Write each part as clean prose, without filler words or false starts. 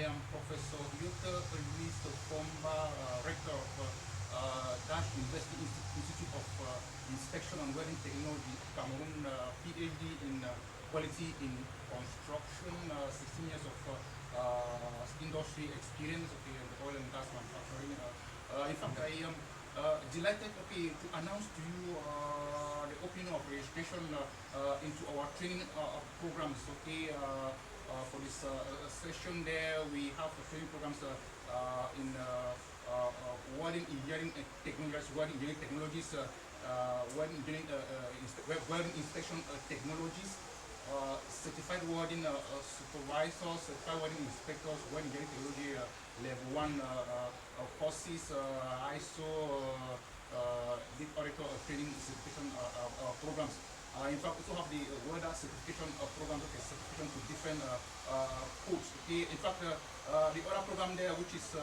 I am Professor Yota, Fomba, Rector of Dash University Institute of Inspection and Welding Technology, Cameroon, PhD in Quality in Construction, 16 years of industry experience in the oil and gas manufacturing. In fact, I am delighted to announce to you the opening of registration into our training programs. For this session there, we have the training programs in welding engineering technologies, welding engineering, welding inspection technologies, certified welding supervisors, certified welding inspectors, welding engineering technology level 1 courses, ISO, lead auditor training certification programs. In fact, we also have the welder certification program, certification to different codes. In fact, the other program there, which is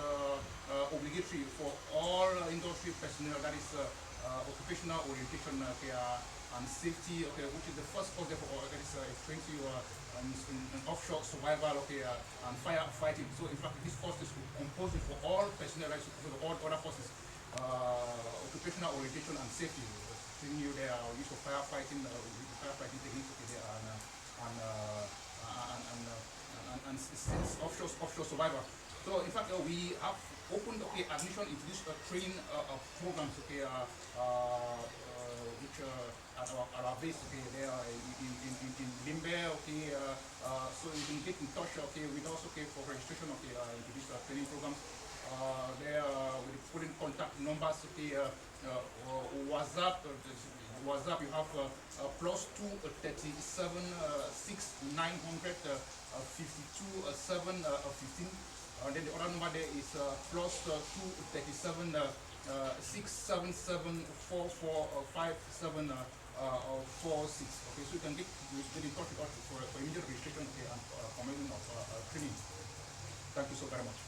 obligatory for all industry personnel, that is occupational orientation and safety. Which is the first course there for that is training you in offshore survival. And firefighting. So in fact, this course is composed for all personnel, right? So for all other courses, occupational orientation and safety. Training you there, use of firefighting techniques there, and offshore survivor. So in fact, we have opened admission into this training programs which are our base there in Limbe. So you can get in touch with us for registration into this training program. There with putting contact numbers. WhatsApp you have +2 37 6 900 52 7 15. And then the other number there is +2 37 6 7 7 4 4 5 7 4 6. So you can get in touch with us for immediate registration and commencement of training. Thank you so very much.